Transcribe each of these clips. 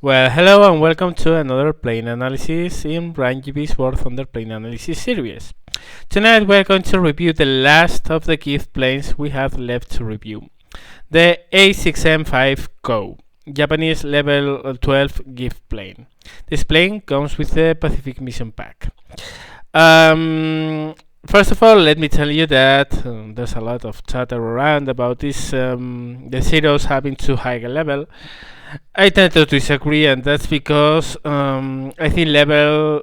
Well, hello and welcome to another plane analysis in ramjbwarthunder plane analysis series. Tonight we are going to review the last of the gift planes we have left to review, the A6M5 Ko, Japanese level 12 gift plane. This plane comes with the Pacific Mission Pack. First of all, let me tell you that there's a lot of chatter around about this, the zeros having too high a level. I tend to disagree, and that's because I think level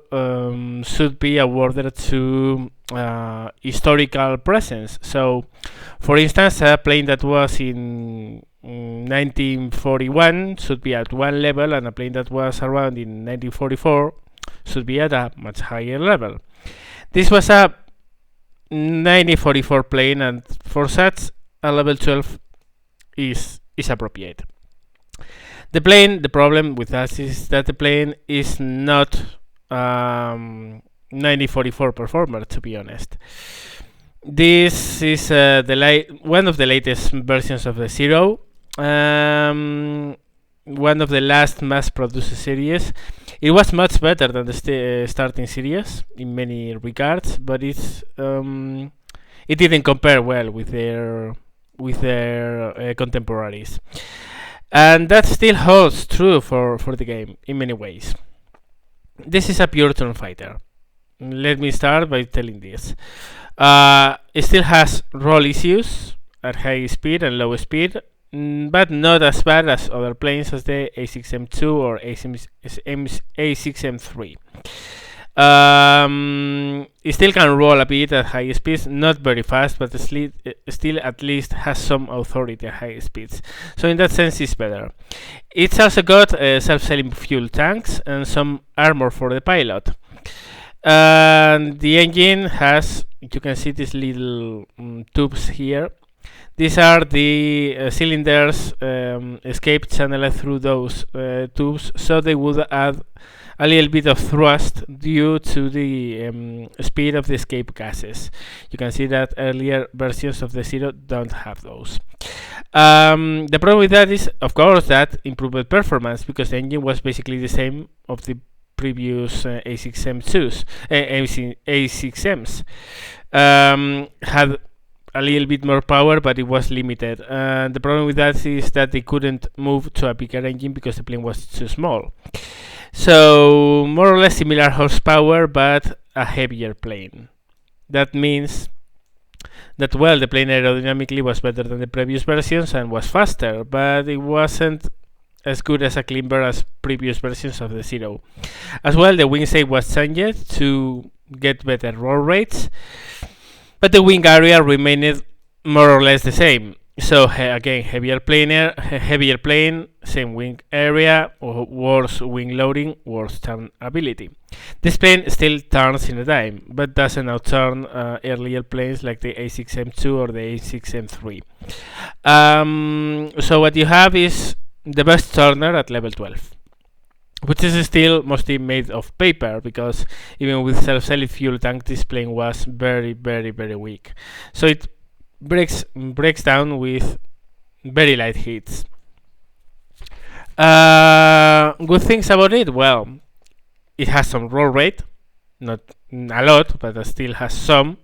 should be awarded to historical presence. So, for instance, a plane that was in 1941 should be at one level, and a plane that was around in 1944 should be at a much higher level. This was a 1944 plane, and for such a level 12 is appropriate. The problem with us is that the plane is not 1944 performer, to be honest. This is one of the latest versions of the Zero, one of the last mass-produced series. It was much better than the starting series in many regards, but it didn't compare well with their contemporaries. And that still holds true for the game in many ways. This is a pure turn fighter. Let me start by telling this. It still has roll issues at high speed and low speed, but not as bad as other planes as the A6M2 or A6M3. It still can roll a bit at high speeds, not very fast, but still at least has some authority at high speeds. So in that sense, it's better. It's also got self-selling fuel tanks and some armor for the pilot. And the engine has, you can see these little tubes here. These are the cylinders escape channeled through those tubes, so they would add a little bit of thrust due to the speed of the escape gases. You can see that earlier versions of the Zero don't have those. The problem with that is, of course, that improved performance, because the engine was basically the same of the previous A6M2s, A6Ms. Had a little bit more power, but it was limited. The problem with that is that they couldn't move to a bigger engine because the plane was too small. So more or less similar horsepower, but a heavier plane. That means that, well, the plane aerodynamically was better than the previous versions and was faster, but it wasn't as good as a climber as previous versions of the Zero. As well, the wing shape was changed to get better roll rates, but the wing area remained more or less the same. So again, heavier plane, same wing area, worse wing loading, worse turn ability. This plane still turns in a dime, but doesn't outturn earlier planes like the A6M2 or the A6M3. So what you have is the best turner at level 12, which is still mostly made of paper, because even with self-selling fuel tank, this plane was very, very, very weak. So it breaks down with very light hits. Good things about it, well, it has some roll rate, not a lot, but it still has some,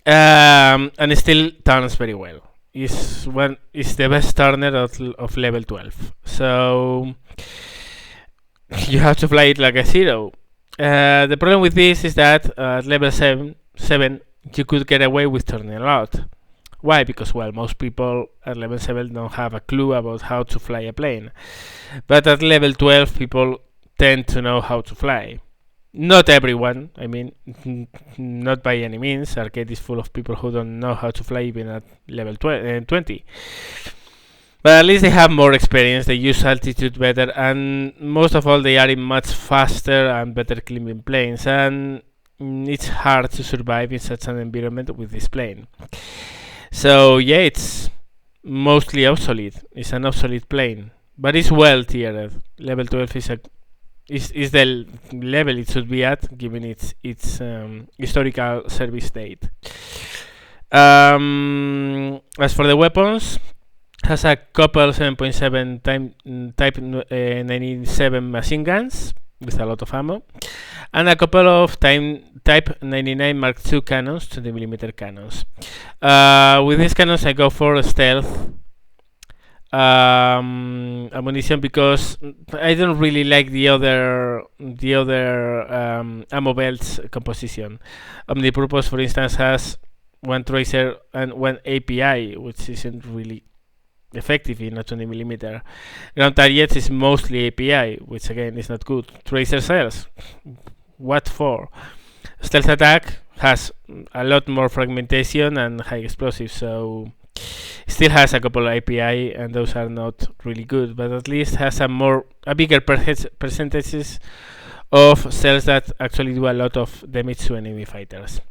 and it still turns very well. It's the best turner of level 12. So you have to fly it like a Zero. The problem with this is that at level 7 you could get away with turning a lot. Why? Because, well, most people at level 7 don't have a clue about how to fly a plane. But at level 12 people tend to know how to fly. Not everyone, I mean, not by any means. Arcade is full of people who don't know how to fly even at level 20. But at least they have more experience, they use altitude better, and most of all they are in much faster and better climbing planes, and it's hard to survive in such an environment with this plane. So yeah, it's mostly obsolete. It's an obsolete plane, but it's well tiered. Level 12 is the level it should be at, given its historical service date. As for the weapons, Has a couple 7.7 type 97 machine guns with a lot of ammo, and a couple of type 99 Mark II cannons, 20mm cannons. With these cannons, I go for stealth ammunition because I don't really like the other ammo belts composition. Omnipurpose, for instance, has one tracer and one API, which isn't really effective in a 20mm. Ground targets is mostly API, which again is not good. Tracer cells, what for? Stealth attack has a lot more fragmentation and high explosives, so still has a couple of API, and those are not really good, but at least has a bigger percentages of cells that actually do a lot of damage to enemy fighters.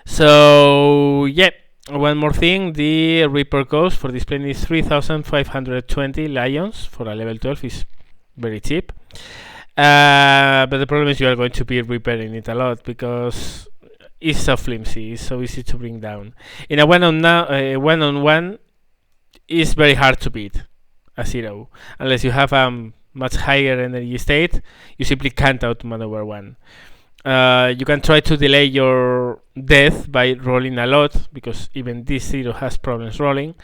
So yeah, one more thing, the Reaper cost for this plane is 3,520 lions for a level 12, is very cheap. But the problem is you are going to be repairing it a lot because it's so flimsy, it's so easy to bring down. In a one-on-one, it's very hard to beat a 0. Unless you have a much higher energy state, you simply can't outmaneuver one. You can try to delay your death by rolling a lot, because even this 0 has problems rolling.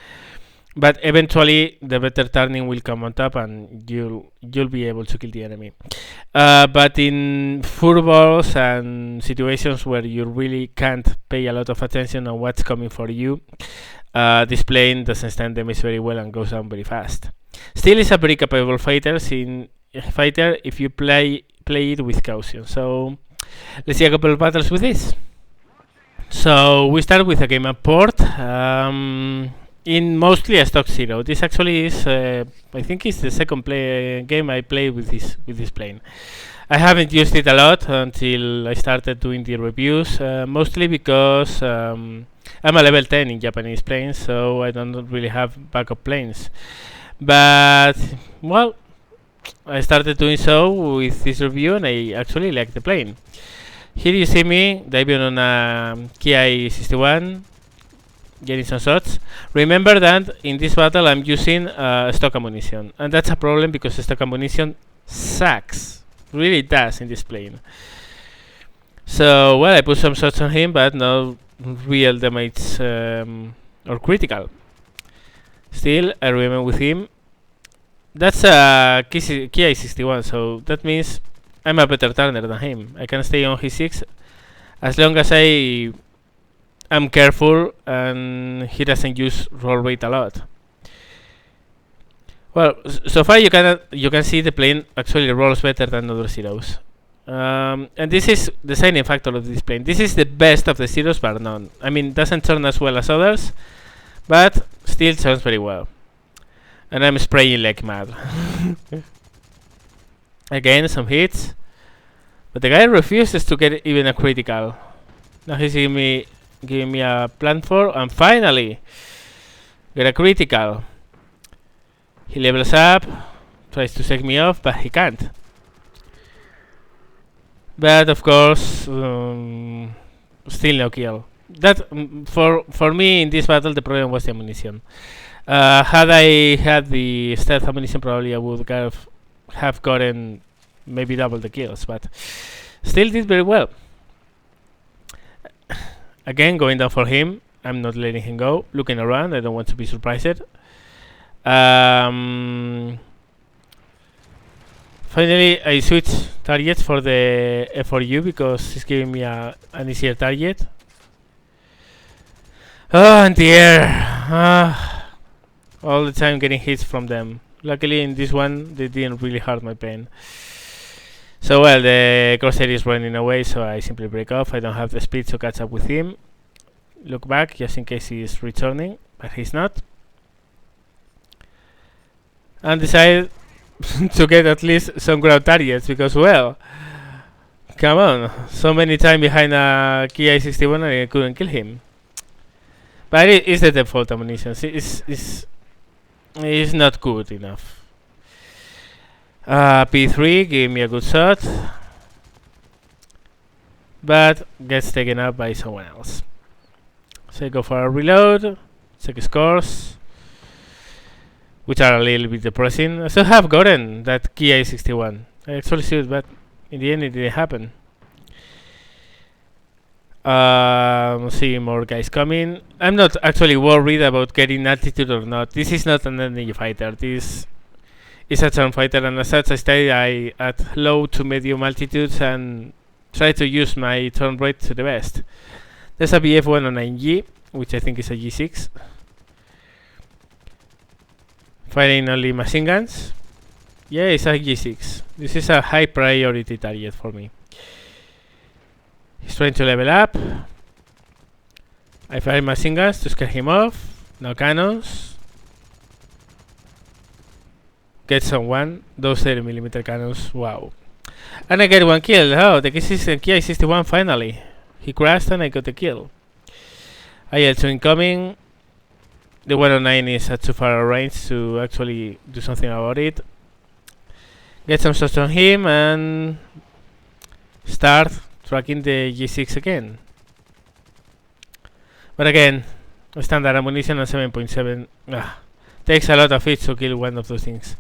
But eventually the better turning will come on top and you'll be able to kill the enemy. But in furballs and situations where you really can't pay a lot of attention on what's coming for you, this plane doesn't stand damage very well and goes down very fast. Still is a very capable fighter if you play it with caution. So let's see a couple of battles with this. So we start with a game of port. In mostly a stock 0. This actually is, I think, it's the second game I played with this plane. I haven't used it a lot until I started doing the reviews, mostly because I'm a level 10 in Japanese planes, so I don't really have backup planes. But well, I started doing so with this review, and I actually like the plane. Here you see me diving on a Ki-61. Getting some shots. Remember that in this battle I'm using stock ammunition, and that's a problem because stock ammunition sucks. Really does in this plane. So well, I put some shots on him, but no real damage or critical. Still, I remember with him. That's a Ki-61, so that means I'm a better turner than him. I can stay on his 6 as long as I'm careful and he doesn't use roll rate a lot. Well, so far you can see the plane actually rolls better than other 0s. And this is the deciding factor of this plane. This is the best of the 0s, but none. I mean, doesn't turn as well as others, but still turns very well. And I'm spraying like mad. Again, some hits, but the guy refuses to get even a critical. Now he's giving me a plan 4, and finally get a critical. He levels up, tries to shake me off, but he can't. But of course, still no kill. That for me in this battle the problem was the ammunition. Had I had the stealth ammunition, probably I would have gotten maybe double the kills, but still did very well. Again, going down for him. I'm not letting him go. Looking around, I don't want to be surprised. Finally, I switched targets for the F4U because it's giving me an easier target. Oh, and the air. All the time getting hits from them. Luckily, in this one, they didn't really hurt my pain. So well, the crosshair is running away, so I simply break off. I don't have the speed to catch up with him. Look back just in case he is returning, but he's not. And decide to get at least some ground targets because, well, come on, so many times behind a Ki-61 and I couldn't kill him. But it is the default ammunition. It's not good enough. P3 gave me a good shot, but gets taken up by someone else. So I go for a reload, check scores. which are a little bit depressing. I still have gotten that key A61. I actually should, but in the end it didn't happen. See more guys coming. I'm not actually worried about getting altitude or not. This is not an energy fighter. This is a turn fighter, and as such I stay at low to medium altitudes and try to use my turn rate to the best. There's a BF-109G, which I think is a G6. Firing only machine guns. Yeah, it's a G6. This is a high priority target for me. He's trying to level up. I fire machine guns to scare him off. No cannons. Get someone. Those 30mm cannons. Wow. And I get one kill. Oh, the Ki-61 finally. He crashed and I got the kill. IL-2 incoming. The 109 is at too far a range to actually do something about it. Get some shots on him and start tracking the G6 again. But again, standard ammunition and 7.7 takes a lot of it to kill one of those things.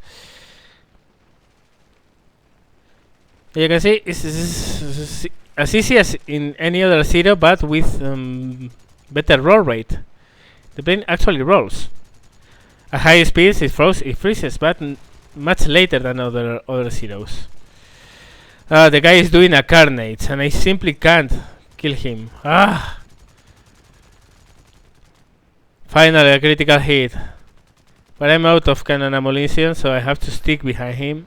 You can see it's as easy as in any other zero, but with better roll rate. The plane actually rolls. At high speeds it freezes, but much later than other zeros. The guy is doing a carnage and I simply can't kill him. Finally a critical hit. But I'm out of cannon ammunition, so I have to stick behind him.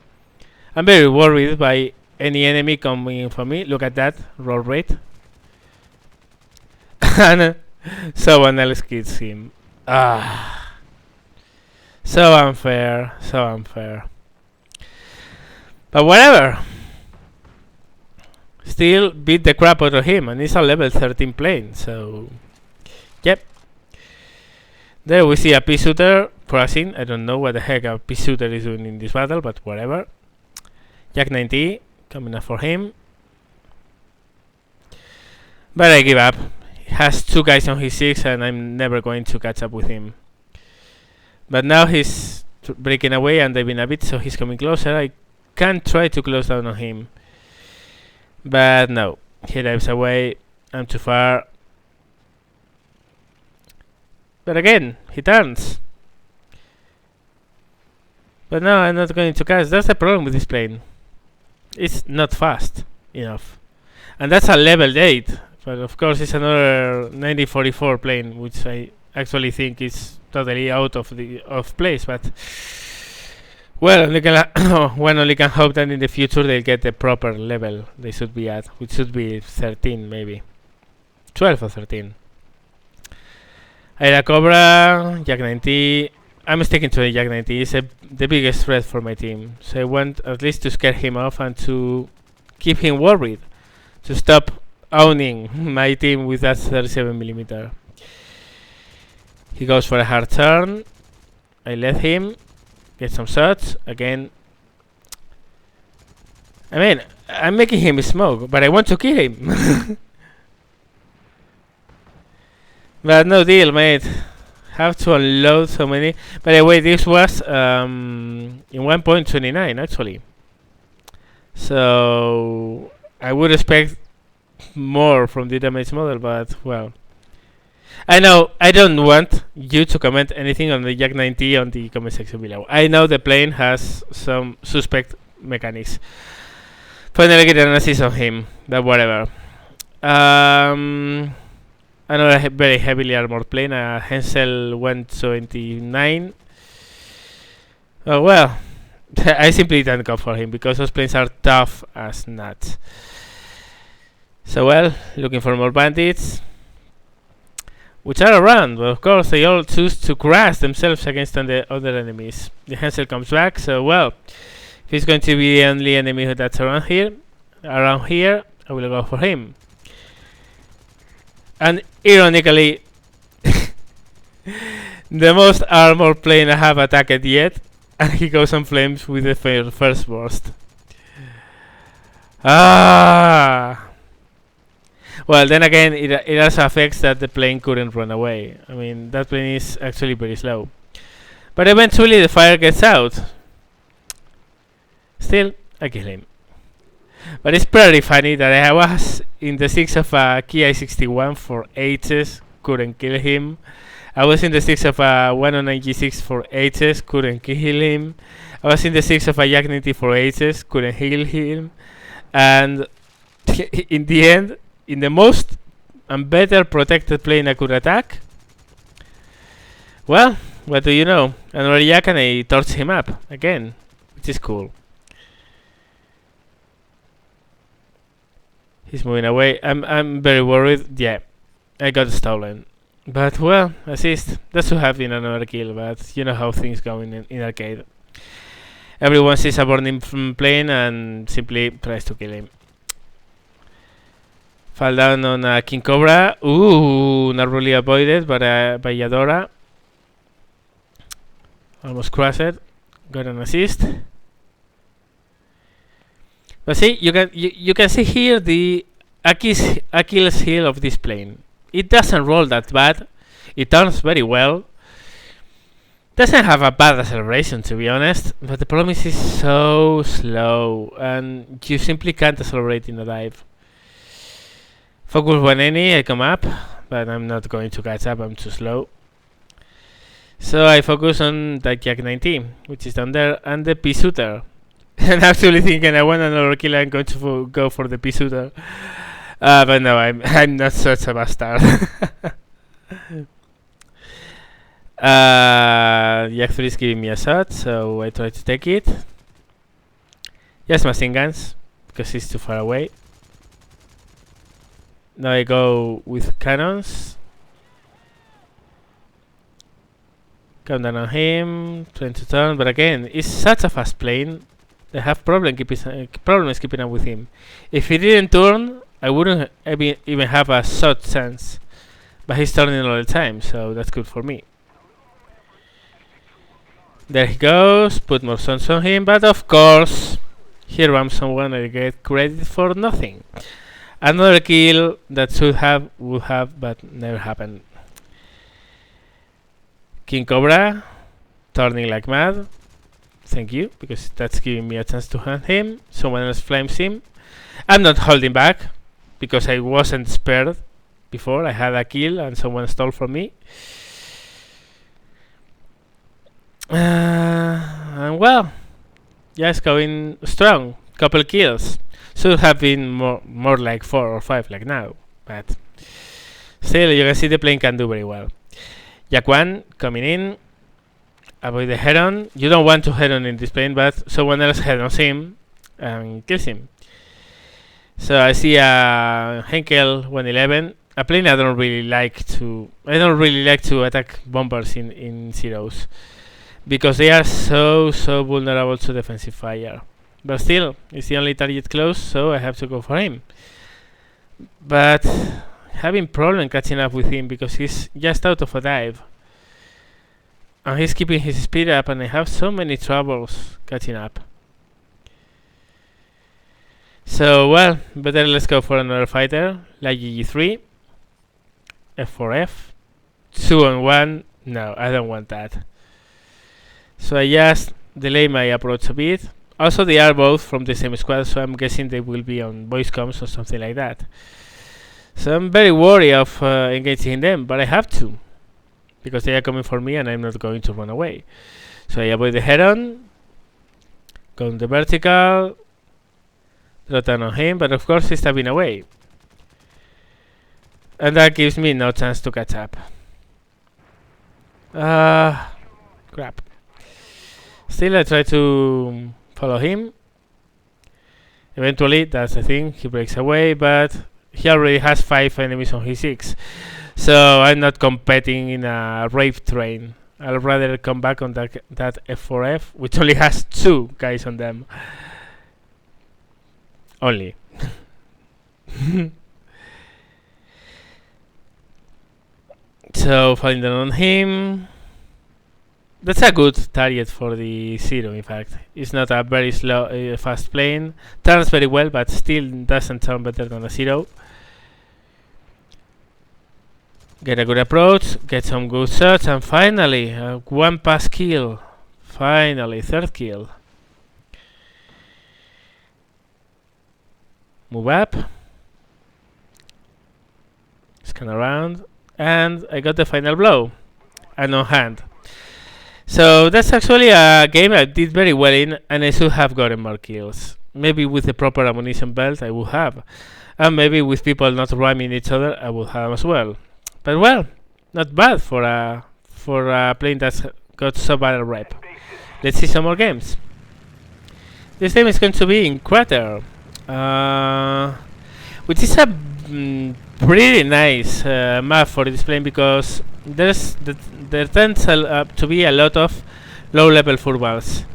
I'm very worried by any enemy coming for me. Look at that roll rate. And someone else kills him. So unfair, so unfair. But whatever. Still beat the crap out of him, and it's a level 13 plane, so yep. There we see a pea shooter crossing. I don't know what the heck a pea shooter is doing in this battle, but whatever. Jak 90 coming up for him. But I give up. He has two guys on his 6 and I'm never going to catch up with him. But now he's breaking away and diving a bit, so he's coming closer. I can try to close down on him. But no, he dives away. I'm too far. But again, he turns. But no, I'm not going to catch. That's the problem with this plane. It's not fast enough. And that's a level 8. But of course it's another 1944 plane, which I actually think is totally out of place. But well, one only can hope that in the future they'll get the proper level they should be at, which should be 13 maybe. 12 or 13. Aira Cobra, Jak 90. I'm sticking to the Jak 90. It's the biggest threat for my team. So I want at least to scare him off and to keep him worried. To stop owning my team with that 37mm. He goes for a hard turn. I let him get some shots. Again, I mean, I'm making him smoke, but I want to kill him. But no deal, mate. Have to unload so many. By the way, this was in 1.29 actually. So I would expect more from the damage model, but well. I know I don't want you to comment anything on the Jak 90 on the comment section below. I know the plane has some suspect mechanics. Finally get an assist on him, but whatever. Another very heavily armored plane, a Hensel 129. Oh well, I simply don't go for him because those planes are tough as nuts. So well, looking for more bandits, which are around, but of course they all choose to crash themselves against the other enemies. The Hensel comes back, so well, if he's going to be the only enemy that's around here, I will go for him. And ironically, the most armored plane I have attacked yet, and he goes on flames with the first burst. Well, then again, it also affects that the plane couldn't run away. I mean, that plane is actually very slow. But eventually the fire gets out. Still, I kill him. But it's pretty funny that I was in the 6 of a Ki 61 for ages, couldn't kill him. I was in the 6 of a 109 G6 for ages, couldn't kill him. I was in the 6 of a Yak 90 for ages, couldn't heal him. And in the end, in the most and better protected plane I could attack, well, what do you know? Another Yak and I torch him up again, which is cool. He's moving away. I'm very worried. Yeah, I got stolen. But well, assist. That should have been another kill, but you know how things go in arcade. Everyone sees a burning plane and simply tries to kill him. Fall down on a King Cobra. Ooh, narrowly avoided by Yadora. Almost crashed. Got an assist. But see, you can see here the Achilles heel of this plane. It doesn't roll that bad. It turns very well. Doesn't have a bad acceleration, to be honest. But the problem is it's so slow, and you simply can't accelerate in a dive. Focus when I come up, but I'm not going to catch up. I'm too slow. So I focus on that Yak 90, which is down there, and the P shooter. I'm actually thinking I want another kill. I'm going to go for the P shooter, but no, I'm not such a bastard. Yak 3 is giving me a shot, so I try to take it. Just machine guns because he's too far away. Now I go with cannons. Come down on him, trying to turn, but again, it's such a fast plane. I have problems keeping up with him. If he didn't turn, I wouldn't even have a shot chance. But he's turning all the time, so that's good for me. There he goes, put more shots on him, but of course, here comes someone I get credit for nothing. Another kill that would have, but never happened. King Cobra, turning like mad. Thank you, because that's giving me a chance to hunt him. Someone else flames him. I'm not holding back, because I wasn't spared before. I had a kill and someone stole from me. And well, just going strong. Couple kills. Should have been more like 4 or 5 like now. But still, you can see the plane can do very well. Yak 1 coming in. Avoid the head-on. You don't want to head-on in this plane, but someone else head-ons him and kills him. So I see a Henkel 111, a plane I don't really like to attack bombers in zeros, because they are so vulnerable to defensive fire. But still, it's the only target close, so I have to go for him. But having problem catching up with him because he's just out of a dive. And he's keeping his speed up, and I have so many troubles catching up. So, well, better let's go for another fighter, like GG3, F4F, 2-on-1, no, I don't want that. So I just delay my approach a bit. Also, they are both from the same squad, so I'm guessing they will be on voice comms or something like that. So I'm very worried of engaging them, but I have to, because they are coming for me and I'm not going to run away. So I avoid the head-on, go on the vertical, draw down on him, but of course he's stabbing away. And that gives me no chance to catch up. Crap. Still I try to follow him. Eventually, that's the thing, he breaks away, but he already has 5 enemies on his 6. So I'm not competing in a rape train. I'll rather come back on that F4F, which only has 2 guys on them. Only. So falling down on him. That's a good target for the zero, in fact. It's not a very slow, fast plane. Turns very well, but still doesn't turn better than a zero. Get a good approach, get some good shots, and finally, one pass kill. Finally, third kill. Move up. Scan around. And I got the final blow. And on hand. So that's actually a game I did very well in, and I should have gotten more kills. Maybe with the proper ammunition belt I would have. And maybe with people not ramming each other I would have as well. But well, not bad for a plane that's got so bad a rep. Let's see some more games. This game is going to be in Crater, which is a pretty nice map for this plane because there tends to be a lot of low-level furbals,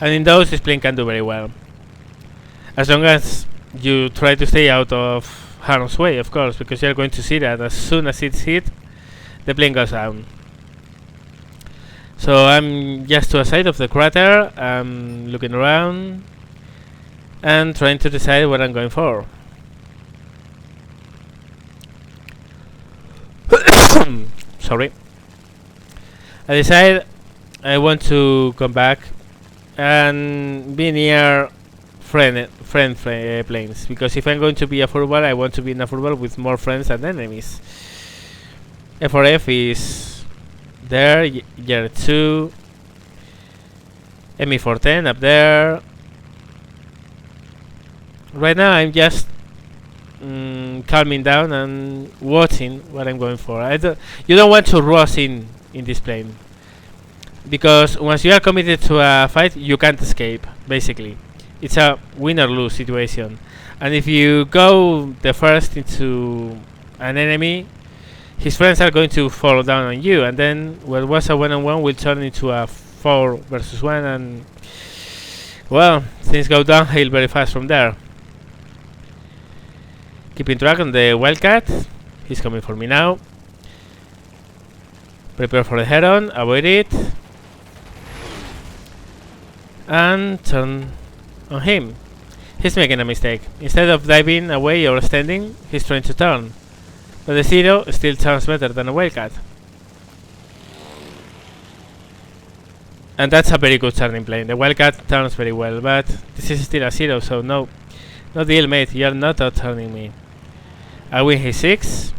and in those this plane can do very well. As long as you try to stay out of harm's way, of course, because you're going to see that as soon as it's hit, the plane goes down. So I'm just to the side of the crater, I'm looking around and trying to decide what I'm going for. Sorry. I decide I want to come back and be near friend planes, because if I'm going to be a furball, I want to be in a furball with more friends than enemies. F4F is there, year 2, ME410 up there. Right now I'm just calming down and watching what I'm going for. You don't want to rush in this plane, because once you are committed to a fight, you can't escape, basically. It's a win or lose situation, and if you go the first into an enemy, his friends are going to fall down on you, and then what was a one-on-one will turn into a 4 versus 1, and well, things go downhill very fast from there. Keeping track on the Wildcat. He's coming for me now. Prepare for the head-on, avoid it, and turn on him. He's making a mistake. Instead of diving away or standing, he's trying to turn. But the Zero still turns better than a Wildcat. And that's a very good turning plane. The Wildcat turns very well, but this is still a Zero, so no. No deal, mate. You're not out-turning me. I win his 6.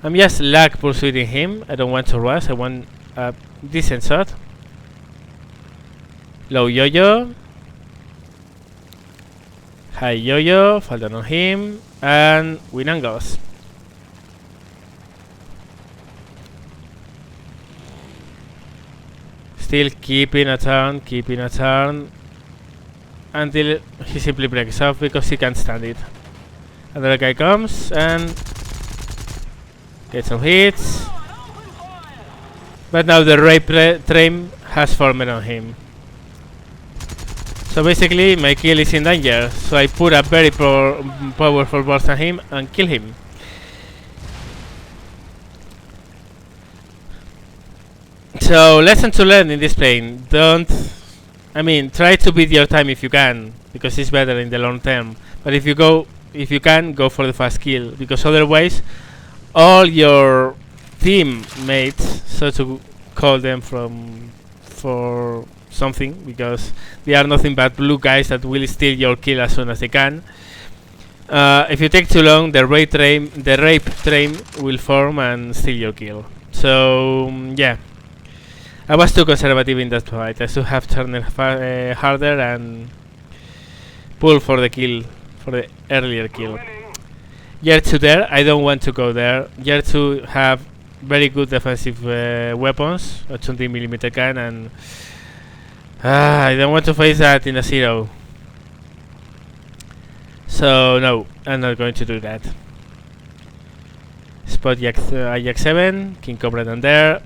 I'm just lag pursuing him. I don't want to rush. I want a decent shot. Low yo-yo. High yo-yo. Fall down on him. And win and goes. Still keeping a turn. Until he simply breaks off because he can't stand it. Another guy comes and gets some hits. But now the rape train has formed on him. So basically my kill is in danger. So I put a very powerful burst on him and kill him. So lesson to learn in this plane. Try to beat your time if you can, because it's better in the long term. But if you can, go for the fast kill, because otherwise all your teammates, so to call them for something, because they are nothing but blue guys that will steal your kill as soon as they can. If you take too long, the rape train will form and steal your kill. So yeah, I was too conservative in that fight. I should have turned harder and pull for the kill, for the earlier kill. Year 2 there, I don't want to go there. Year 2 have very good defensive weapons, a 20mm gun, and I don't want to face that in a Zero. So no, I'm not going to do that. Spot AX7, King Cobra down there.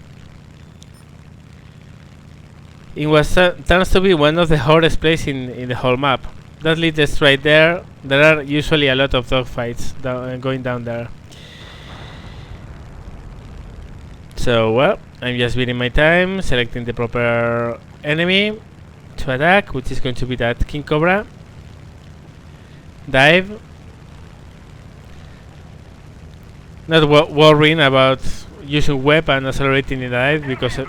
It was turns to be one of the hardest places in the whole map. That leads us right there. There are usually a lot of dogfights going down there. So well, I'm just beating my time, selecting the proper enemy to attack, which is going to be that King Cobra. Dive. not worrying about using web and accelerating in a dive, because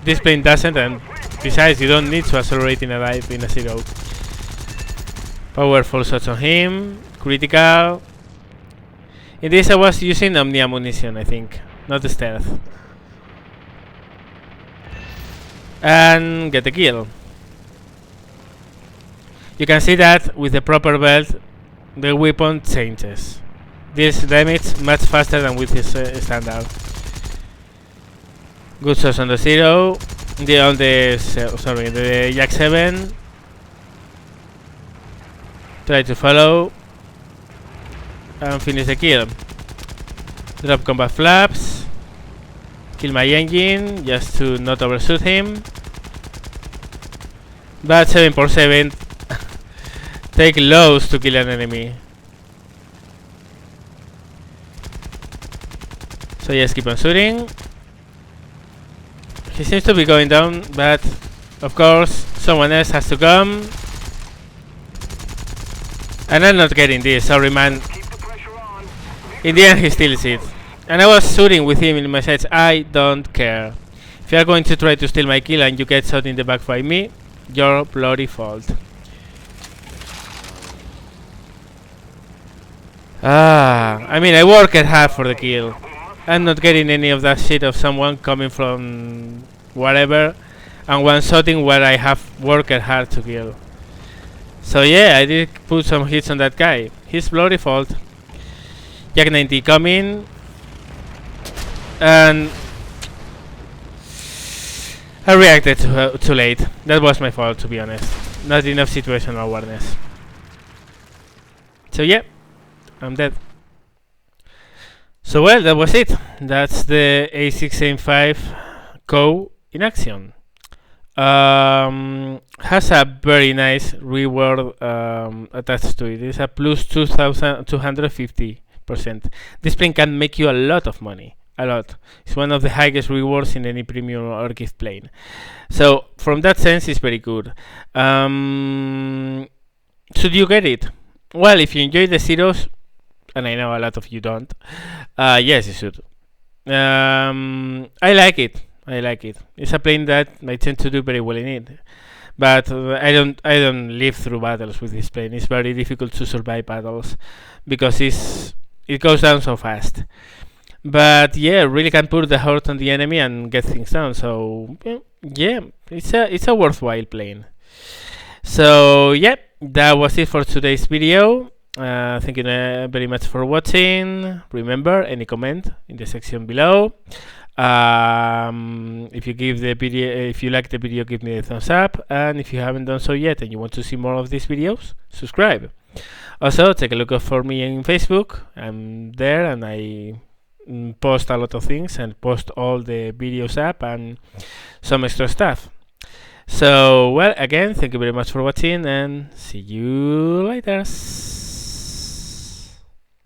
this plane doesn't, and besides you don't need to accelerate in a dive in a zero. Powerful shots on him, critical. In this I was using Omni ammunition, I think, not the stealth. And get the kill. You can see that with the proper belt the weapon changes. This damage much faster than with his standard. Good shots on the zero. The Yak 7. Try to follow and finish the kill. Drop combat flaps. Kill my engine just to not overshoot him. But 7x7 take lows to kill an enemy. So just keep on shooting. He seems to be going down, but of course someone else has to come. And I'm not getting this, sorry man. In the end he steals it. And I was shooting with him in my sights. I don't care. If you are going to try to steal my kill and you get shot in the back by me, your bloody fault. I mean, I worked hard for the kill. I'm not getting any of that shit of someone coming from whatever and one-shotting where I have worked hard to kill. So yeah, I did put some hits on that guy. His bloody fault. Jak 90 coming. And I reacted too late. That was my fault, to be honest. Not enough situational awareness. So yeah, I'm dead. So well, that was it. That's the A6M5 Ko in action. Has a very nice reward attached to it. It's a plus 2,250%. This plane can make you a lot of money. A lot. It's one of the highest rewards in any premium or gift plane. So from that sense, it's very good. Should you get it? Well, if you enjoy the zeros, and I know a lot of you don't, yes, you should. I like it. I like it. It's a plane that I tend to do very well in it, but I don't live through battles with this plane. It's very difficult to survive battles because it goes down so fast. But yeah, really can put the hurt on the enemy and get things done. So yeah, it's a worthwhile plane. So yeah, that was it for today's video. Thank you very much for watching. Remember, any comment in the section below. If you like the video, give me a thumbs up, and if you haven't done so yet and you want to see more of these videos, subscribe. Also, take a look out for me on Facebook. I'm there and I post a lot of things and post all the videos up and some extra stuff. So well, again, thank you very much for watching and see you later.